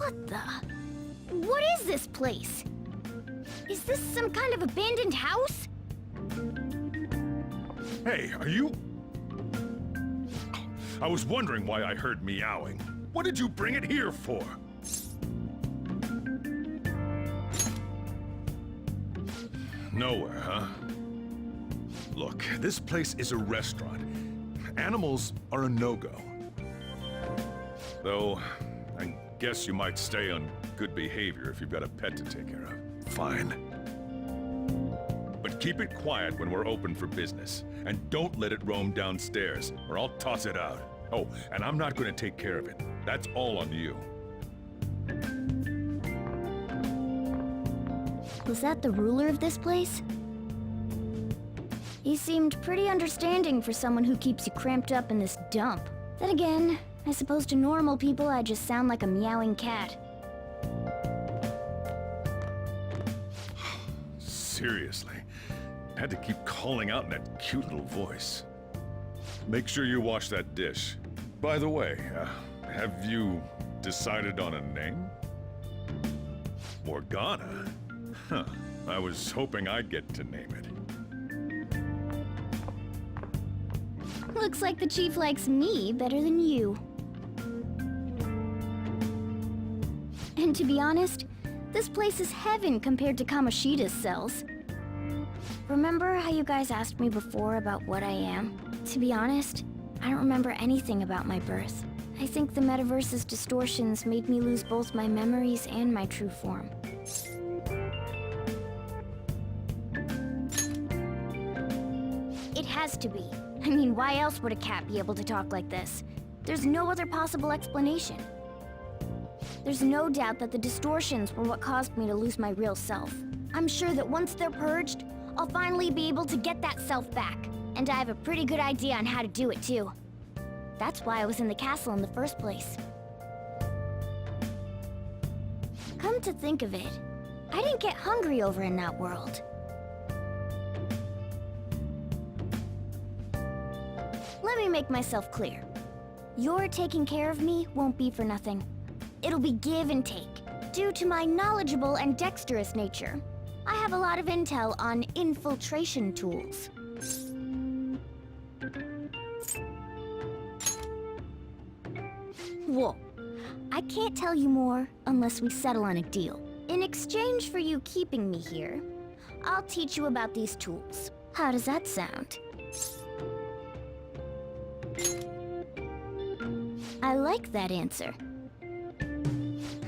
What the? What is this place? Is this some kind of abandoned house? Hey, are you... I was wondering why I heard meowing. What did you bring it here for? Nowhere, huh? Look, this place is a restaurant. Animals are a no-go. Though, I guess you might stay on good behavior if you've got a pet to take care of. Fine. But keep it quiet when we're open for business. And don't let it roam downstairs, or I'll toss it out. Oh, and I'm not going to take care of it. That's all on you. Was that the ruler of this place? He seemed pretty understanding for someone who keeps you cramped up in this dump. Then again, I suppose to normal people I just sound like a meowing cat. Seriously, had to keep calling out in that cute little voice. Make sure you wash that dish. By the way, have you decided on a name? Morgana? Huh, I was hoping I'd get to name it. Looks like the chief likes me better than you. And to be honest, this place is heaven compared to Kamoshida's cells. Remember how you guys asked me before about what I am? To be honest, I don't remember anything about my birth. I think the metaverse's distortions made me lose both my memories and my true form. It has to be. I mean, why else would a cat be able to talk like this? There's no other possible explanation. There's no doubt that the distortions were what caused me to lose my real self. I'm sure that once they're purged, I'll finally be able to get that self back. And I have a pretty good idea on how to do it, too. That's why I was in the castle in the first place. Come to think of it, I didn't get hungry over in that world. Let me make myself clear. Your taking care of me won't be for nothing. It'll be give and take. Due to my knowledgeable and dexterous nature, I have a lot of intel on infiltration tools. Whoa. I can't tell you more unless we settle on a deal. In exchange for you keeping me here, I'll teach you about these tools. How does that sound? I like that answer.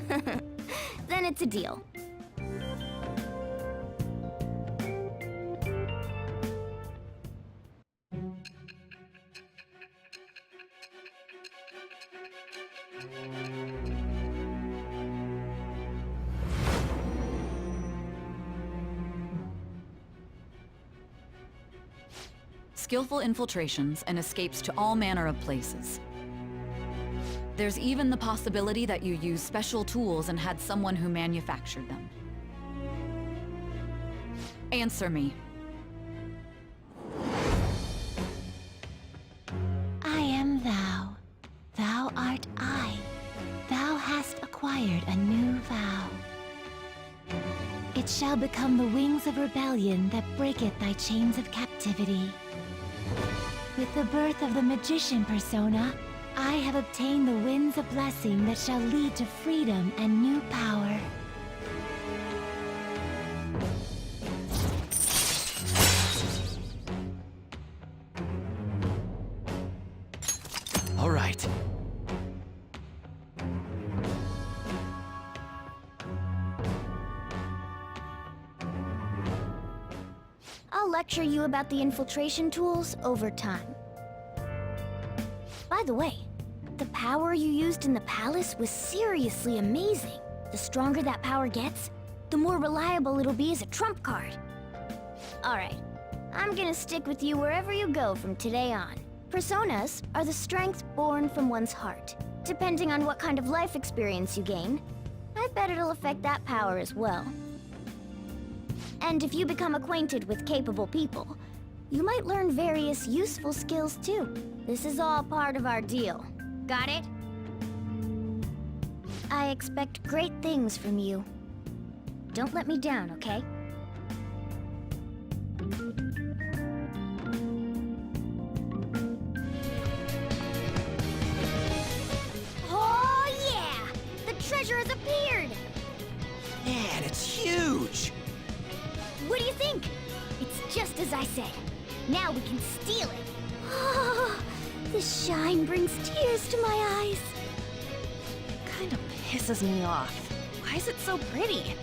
Then it's a deal. Skillful infiltrations and escapes to all manner of places. There's even the possibility that you used special tools and had someone who manufactured them. Answer me. I am thou. Thou art I. Thou hast acquired a new vow. It shall become the wings of rebellion that breaketh thy chains of captivity. With the birth of the magician persona, I have obtained the winds of blessing that shall lead to freedom and new power. All right. I'll lecture you about the infiltration tools over time. By the way, the power you used in the palace was seriously amazing. The stronger that power gets, the more reliable it'll be as a trump card. Alright, I'm gonna stick with you wherever you go from today on. Personas are the strength born from one's heart. Depending on what kind of life experience you gain, I bet it'll affect that power as well. And if you become acquainted with capable people, you might learn various useful skills too. This is all part of our deal. Got it? I expect great things from you. Don't let me down, okay? Oh, yeah! The treasure has appeared! Man, it's huge! What do you think? It's just as I said. Now we can steal it. Oh, the shine brings tears to my eyes. Kind of pisses me off. Why is it so pretty?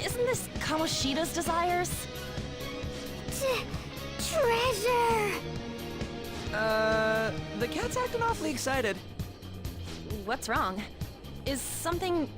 Isn't this Kamoshida's desires? Treasure! The cat's acting awfully excited. What's wrong? Is something...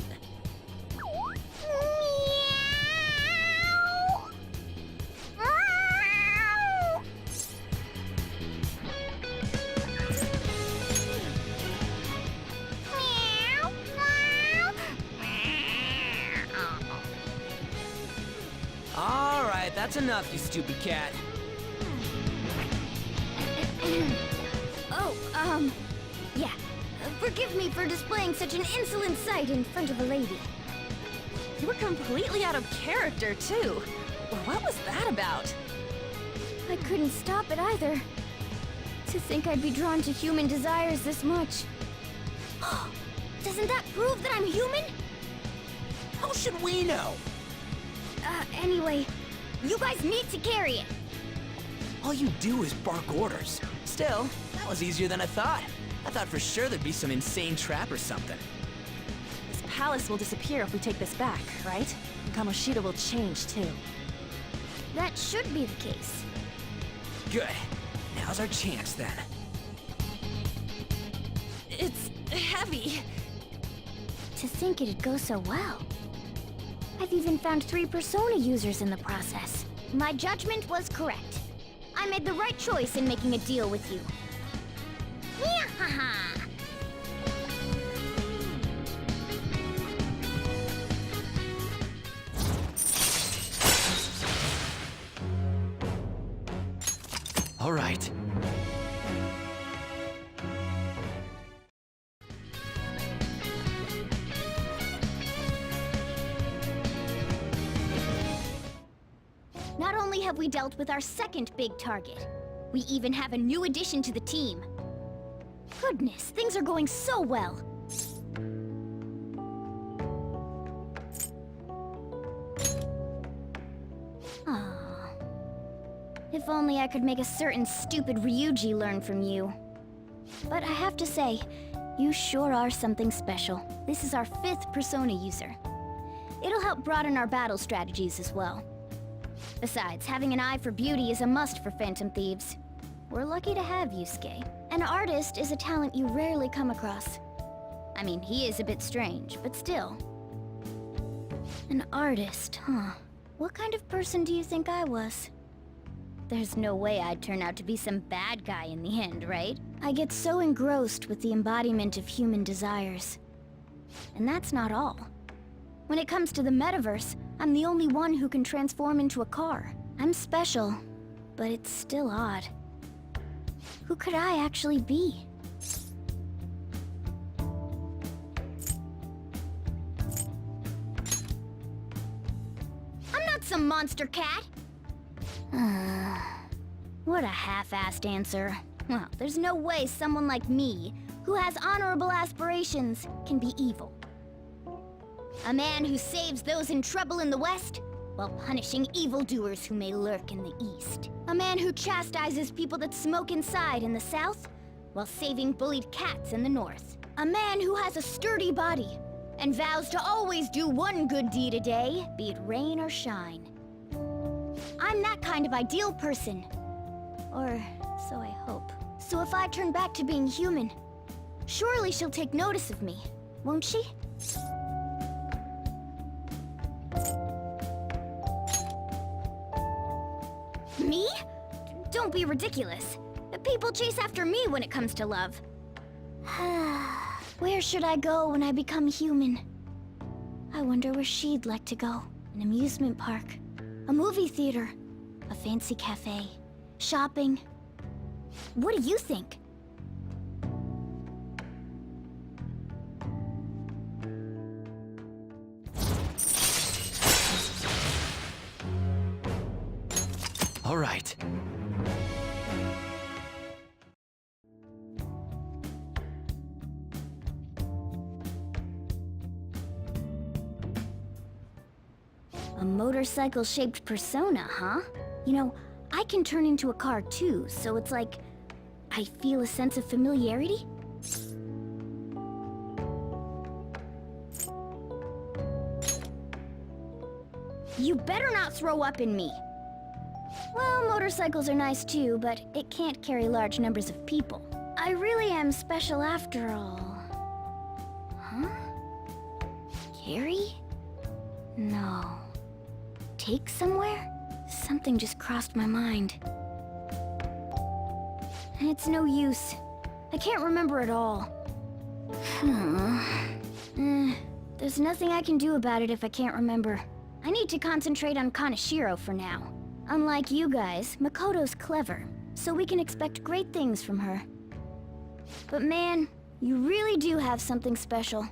Alright, that's enough, you stupid cat. Yeah. Forgive me for displaying such an insolent sight in front of a lady. You were completely out of character, too. What was that about? I couldn't stop it either. To think I'd be drawn to human desires this much. Doesn't that prove that I'm human? How should we know? Anyway, you guys need to carry it. All you do is bark orders. Still, that was easier than I thought. I thought for sure there'd be some insane trap or something. This palace will disappear if we take this back, right? And Kamoshida will change, too. That should be the case. Good. Now's our chance, then. It's heavy. To think it'd go so well. I've even found 3 Persona users in the process. My judgment was correct. I made the right choice in making a deal with you. Meow-ha-ha! All right. Not only have we dealt with our second big target, we even have a new addition to the team. Goodness, things are going so well. Aww. If only I could make a certain stupid Ryuji learn from you. But I have to say, you sure are something special. This is our 5th Persona user. It'll help broaden our battle strategies as well. Besides, having an eye for beauty is a must for Phantom Thieves. We're lucky to have Yusuke. An artist is a talent you rarely come across. I mean, he is a bit strange, but still. An artist, huh? What kind of person do you think I was? There's no way I'd turn out to be some bad guy in the end, right? I get so engrossed with the embodiment of human desires. And that's not all. When it comes to the metaverse, I'm the only one who can transform into a car. I'm special, but it's still odd. Who could I actually be? I'm not some monster cat! What a half-assed answer. Well, there's no way someone like me, who has honorable aspirations, can be evil. A man who saves those in trouble in the West, while punishing evildoers who may lurk in the East. A man who chastises people that smoke inside in the South, while saving bullied cats in the North. A man who has a sturdy body, and vows to always do one good deed a day, be it rain or shine. I'm that kind of ideal person. Or so I hope. So if I turn back to being human, surely she'll take notice of me, won't she? Me? Don't be ridiculous. People chase after me when it comes to love. Where should I go when I become human? I wonder where she'd like to go. An amusement park, a movie theater, a fancy cafe, shopping. What do you think? A motorcycle-shaped persona, huh? You know, I can turn into a car too, so it's like I feel a sense of familiarity. You better not throw up in me. Well, motorcycles are nice too, but it can't carry large numbers of people. I really am special after all. Huh? Carry? No. Take somewhere? Something just crossed my mind. It's no use. I can't remember it all. There's nothing I can do about it if I can't remember. I need to concentrate on Kaneshiro for now. Unlike you guys, Makoto's clever, so we can expect great things from her. But man, you really do have something special.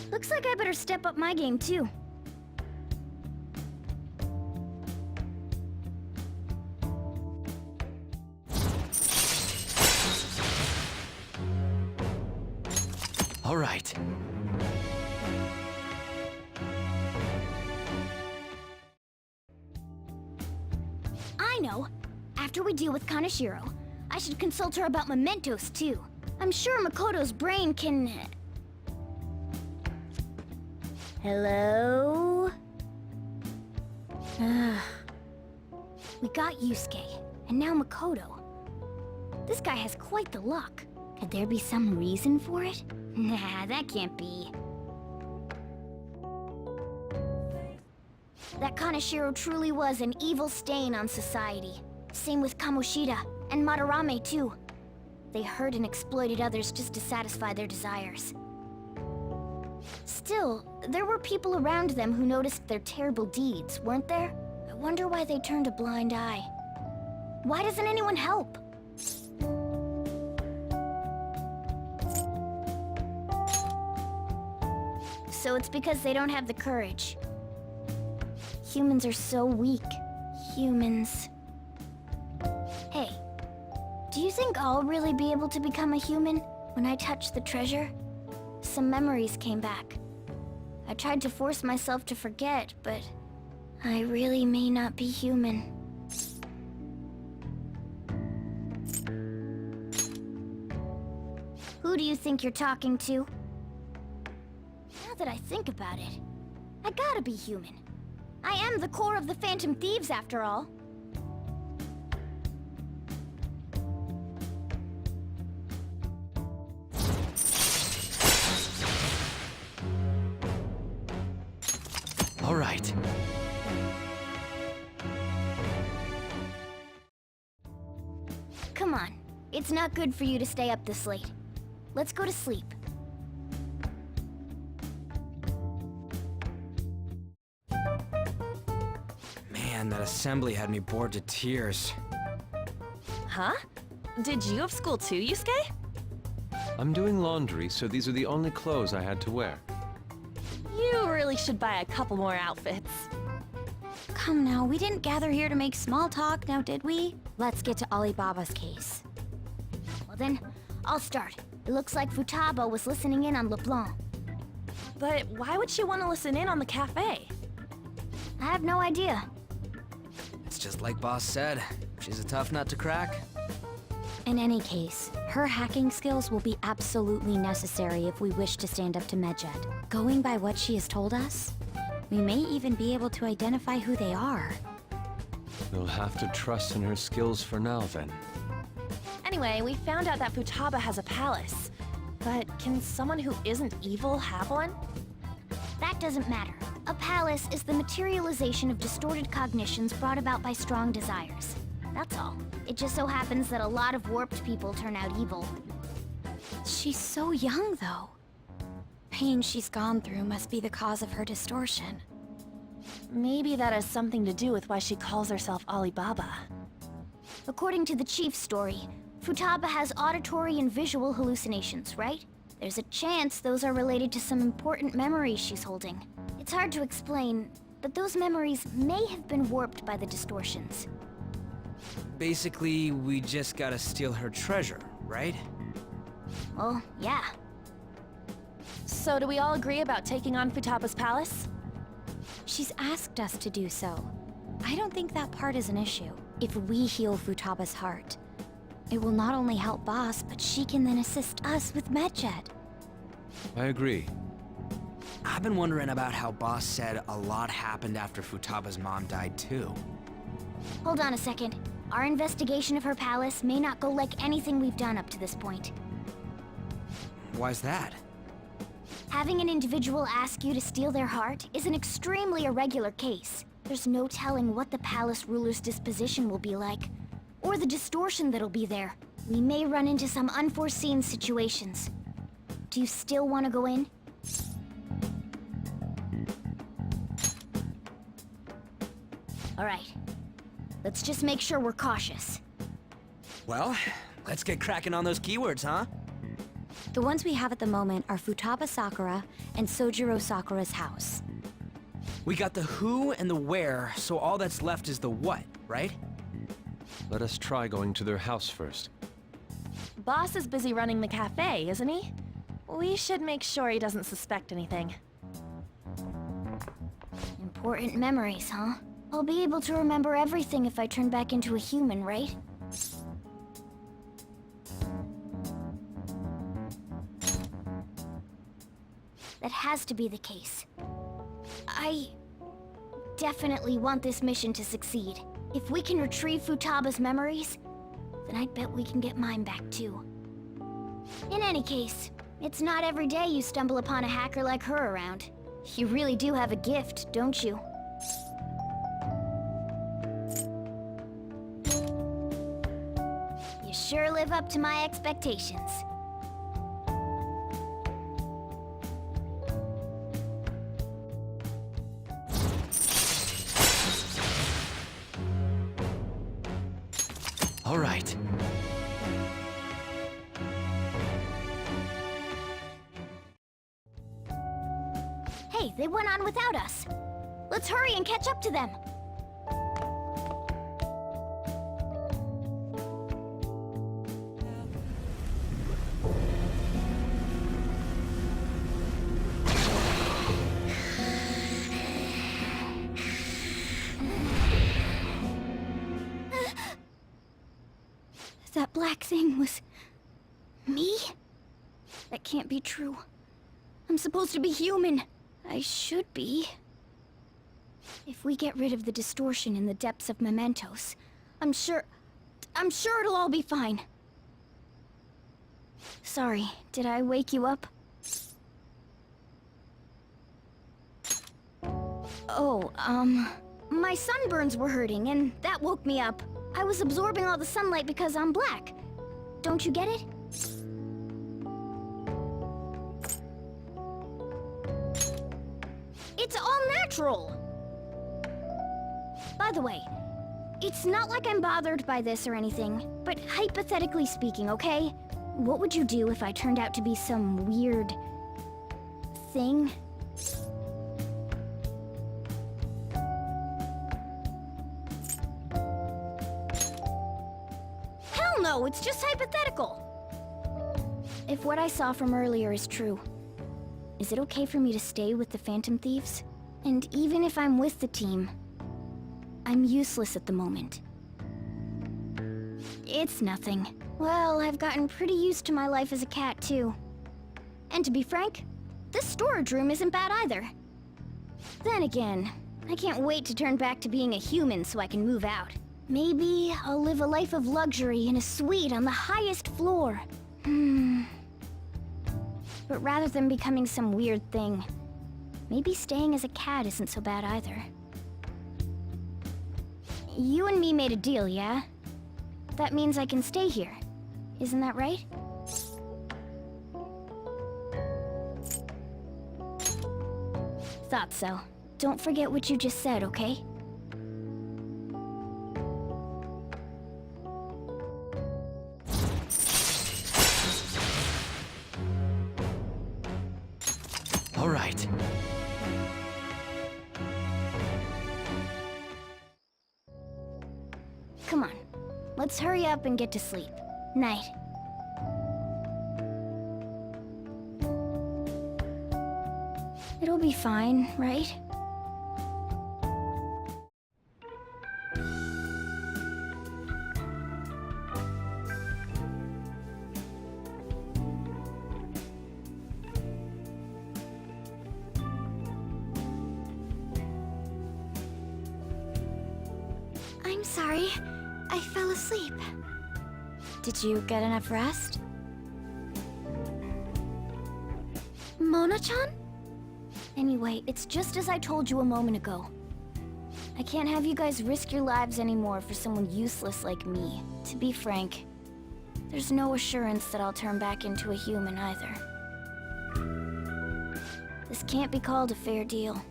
Looks like I better step up my game too. All right. I know. After we deal with Kaneshiro, I should consult her about mementos too. I'm sure Makoto's brain can... Hello? We got Yusuke, and now Makoto. This guy has quite the luck. Could there be some reason for it? Nah, that can't be. That Kaneshiro truly was an evil stain on society. Same with Kamoshida, and Madarame too. They hurt and exploited others just to satisfy their desires. Still, there were people around them who noticed their terrible deeds, weren't there? I wonder why they turned a blind eye. Why doesn't anyone help? So it's because they don't have the courage. Humans are so weak. Humans. Hey, do you think I'll really be able to become a human when I touch the treasure? Some memories came back. I tried to force myself to forget, but I really may not be human. Who do you think you're talking to? Now that I think about it, I gotta be human. I am the core of the Phantom Thieves, after all. All right. Come on. It's not good for you to stay up this late. Let's go to sleep. Man, that assembly had me bored to tears. Huh? Did you have school too, Yusuke? I'm doing laundry, so these are the only clothes I had to wear. You really should buy a couple more outfits. Come now, we didn't gather here to make small talk, now did we? Let's get to Alibaba's case. Well then, I'll start. It looks like Futaba was listening in on LeBlanc. But why would she want to listen in on the cafe? I have no idea. It's just like Boss said. She's a tough nut to crack. In any case, her hacking skills will be absolutely necessary if we wish to stand up to Medjed. Going by what she has told us, we may even be able to identify who they are. You'll have to trust in her skills for now, then. Anyway, we found out that Futaba has a palace. But can someone who isn't evil have one? That doesn't matter. A palace is the materialization of distorted cognitions brought about by strong desires. That's all. It just so happens that a lot of warped people turn out evil. She's so young, though. Pain she's gone through must be the cause of her distortion. Maybe that has something to do with why she calls herself Alibaba. According to the chief's story, Futaba has auditory and visual hallucinations, right? There's a chance those are related to some important memories she's holding. It's hard to explain, but those memories may have been warped by the distortions. Basically, we just gotta steal her treasure, right? Well, yeah. So do we all agree about taking on Futaba's palace? She's asked us to do so. I don't think that part is an issue. If we heal Futaba's heart, it will not only help Boss, but she can then assist us with Medjed. I agree. I've been wondering about how Boss said a lot happened after Futaba's mom died too. Hold on a second. Our investigation of her palace may not go like anything we've done up to this point. Why's that? Having an individual ask you to steal their heart is an extremely irregular case. There's no telling what the palace ruler's disposition will be like, or the distortion that'll be there. We may run into some unforeseen situations. Do you still want to go in? All right. Let's just make sure we're cautious. Well, let's get cracking on those keywords, huh? The ones we have at the moment are Futaba Sakura and Sojiro Sakura's house. We got the who and the where, so all that's left is the what, right? Let us try going to their house first. Boss is busy running the cafe, isn't he? We should make sure he doesn't suspect anything. Important memories, huh? I'll be able to remember everything if I turn back into a human, right? That has to be the case. I definitely want this mission to succeed. If we can retrieve Futaba's memories, then I bet we can get mine back too. In any case, it's not every day you stumble upon a hacker like her around. You really do have a gift, don't you? You sure live up to my expectations. All right. Hey, they went on without us. Let's hurry and catch up to them. That black thing was... me? That can't be true. I'm supposed to be human. I should be. If we get rid of the distortion in the depths of mementos, I'm sure it'll all be fine. Sorry, did I wake you up? Oh, my sunburns were hurting and that woke me up. I was absorbing all the sunlight because I'm black. Don't you get it? It's all natural! By the way, it's not like I'm bothered by this or anything, but hypothetically speaking, okay? What would you do if I turned out to be some weird... thing? Hell no, it's just hypothetical! If what I saw from earlier is true, is it okay for me to stay with the Phantom Thieves? And even if I'm with the team, I'm useless at the moment. It's nothing. Well, I've gotten pretty used to my life as a cat, too. And to be frank, this storage room isn't bad either. Then again, I can't wait to turn back to being a human so I can move out. Maybe I'll live a life of luxury in a suite on the highest floor. But rather than becoming some weird thing, maybe staying as a cat isn't so bad either. You and me made a deal, yeah? That means I can stay here. Isn't that right? Thought so. Don't forget what you just said, okay? All right. Come on. Let's hurry up and get to sleep. Night. It'll be fine, right? I'm sorry. I fell asleep. Did you get enough rest? Mona-chan? Anyway, it's just as I told you a moment ago. I can't have you guys risk your lives anymore for someone useless like me. To be frank, there's no assurance that I'll turn back into a human either. This can't be called a fair deal.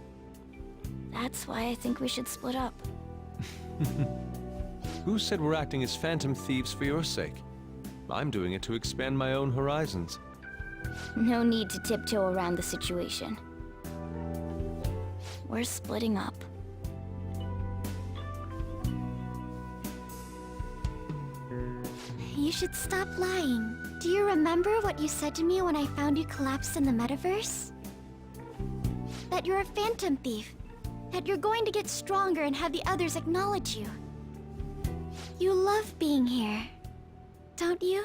That's why I think we should split up. Who said we're acting as phantom thieves for your sake? I'm doing it to expand my own horizons. No need to tiptoe around the situation. We're splitting up. You should stop lying. Do you remember what you said to me when I found you collapsed in the metaverse? That you're a phantom thief. That you're going to get stronger and have the others acknowledge you. You love being here, don't you?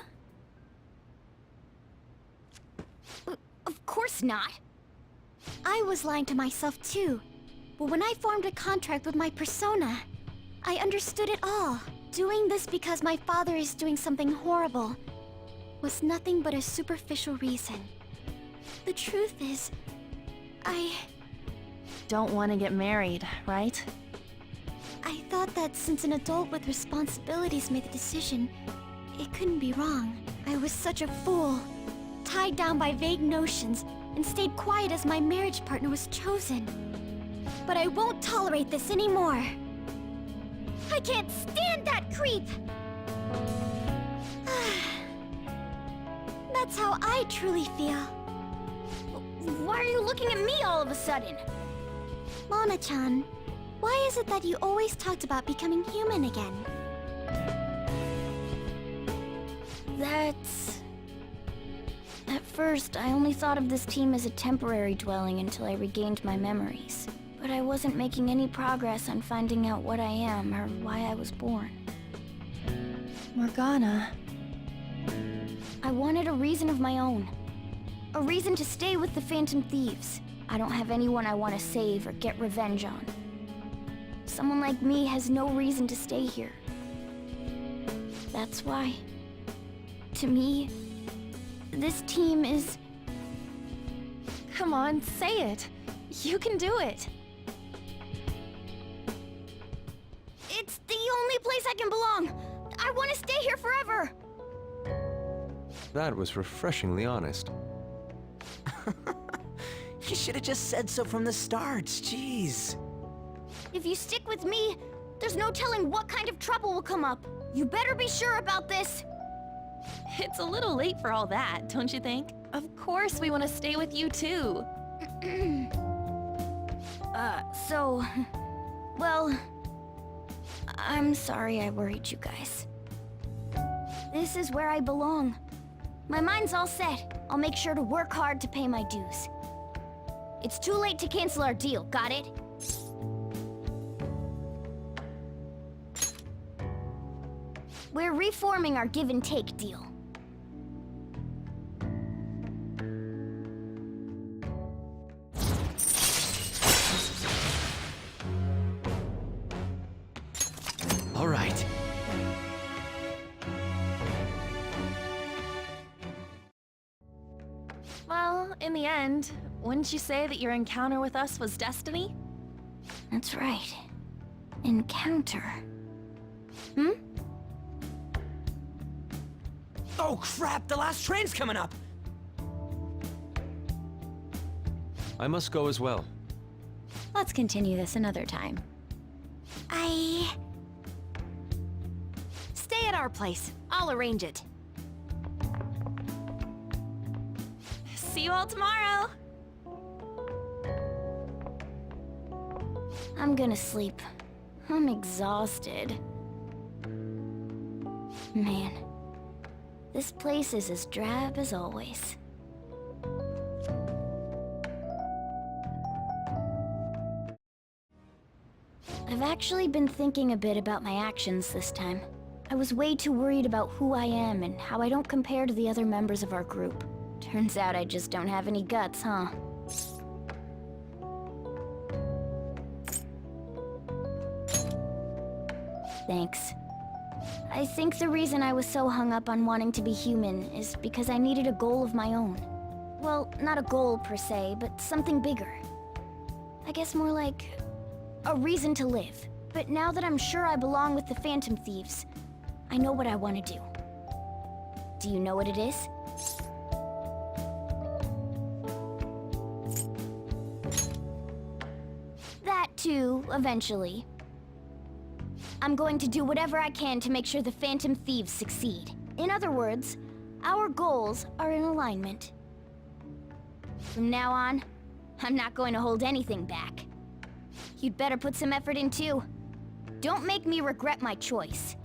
Of course not. I was lying to myself too. But when I formed a contract with my persona, I understood it all. Doing this because my father is doing something horrible was nothing but a superficial reason. The truth is, I Don't want to get married, right? thought that since an adult with responsibilities made the decision, it couldn't be wrong. I was such a fool, tied down by vague notions, and stayed quiet as my marriage partner was chosen. But I won't tolerate this anymore. I can't stand that creep! That's how I truly feel. Why are you looking at me all of a sudden? Mona-chan, why is it that you always talked about becoming human again? That's... At first, I only thought of this team as a temporary dwelling until I regained my memories. But I wasn't making any progress on finding out what I am or why I was born. Morgana. I wanted a reason of my own. A reason to stay with the Phantom Thieves. I don't have anyone I want to save or get revenge on. Someone like me has no reason to stay here. That's why, to me, this team is... Come on, say it. You can do it. It's the only place I can belong! I want to stay here forever! That was refreshingly honest. You should have just said so from the start, jeez. If you stick with me, there's no telling what kind of trouble will come up. You better be sure about this! It's a little late for all that, don't you think? Of course we want to stay with you too. Well... I'm sorry I worried you guys. This is where I belong. My mind's all set. I'll make sure to work hard to pay my dues. It's too late to cancel our deal, got it? We're reforming our give-and-take deal. All right. Well, in the end, wouldn't you say that your encounter with us was destiny? That's right. Encounter. Hmm? Oh crap, the last train's coming up! I must go as well. Let's continue this another time. Stay at our place. I'll arrange it. See you all tomorrow! I'm gonna sleep. I'm exhausted. Man, this place is as drab as always. I've actually been thinking a bit about my actions this time. I was way too worried about who I am and how I don't compare to the other members of our group. Turns out I just don't have any guts, huh? Thanks. I think the reason I was so hung up on wanting to be human is because I needed a goal of my own. Well, not a goal per se, but something bigger. I guess more like a reason to live. But now that I'm sure I belong with the Phantom Thieves, I know what I want to do. Do you know what it is? That too, eventually. I'm going to do whatever I can to make sure the Phantom Thieves succeed. In other words, our goals are in alignment. From now on, I'm not going to hold anything back. You'd better put some effort in too. Don't make me regret my choice.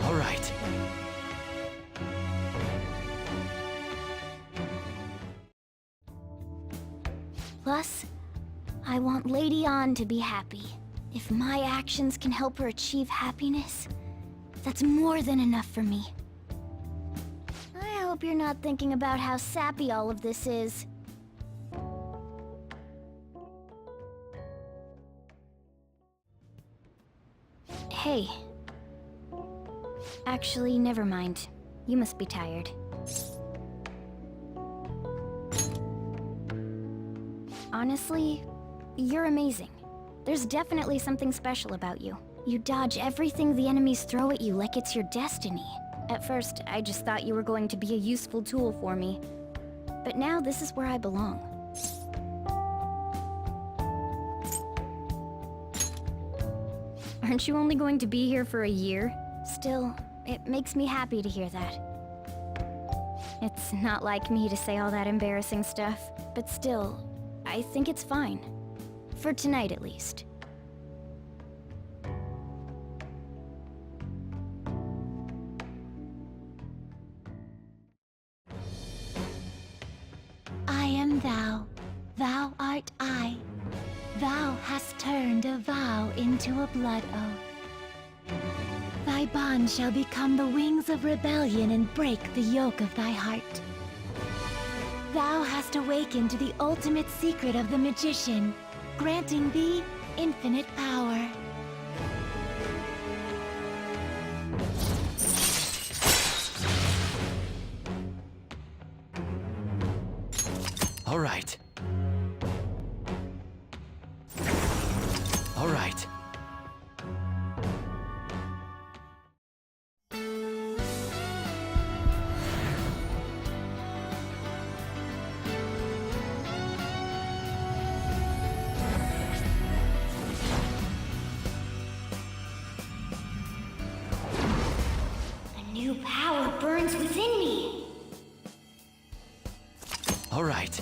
All right. Plus, I want Lady An to be happy. If my actions can help her achieve happiness, that's more than enough for me. I hope you're not thinking about how sappy all of this is. Hey. Actually, never mind. You must be tired. Honestly, you're amazing. There's definitely something special about you. You dodge everything the enemies throw at you like it's your destiny. At first, I just thought you were going to be a useful tool for me. But now this is where I belong. Aren't you only going to be here for a year? Still, it makes me happy to hear that. It's not like me to say all that embarrassing stuff, but still, I think it's fine. For tonight, at least. I am thou, thou art I. Thou hast turned a vow into a blood oath. Thy bond shall become the wings of rebellion and break the yoke of thy heart. Thou hast awakened to the ultimate secret of the magician, granting thee infinite power. All right. All right. A new power burns within me. All right.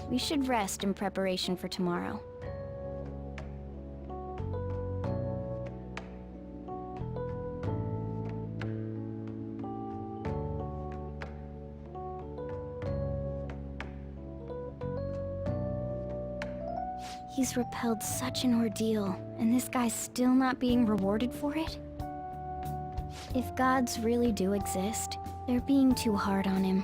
We should rest in preparation for tomorrow. He's repelled such an ordeal, and this guy's still not being rewarded for it? If gods really do exist, they're being too hard on him.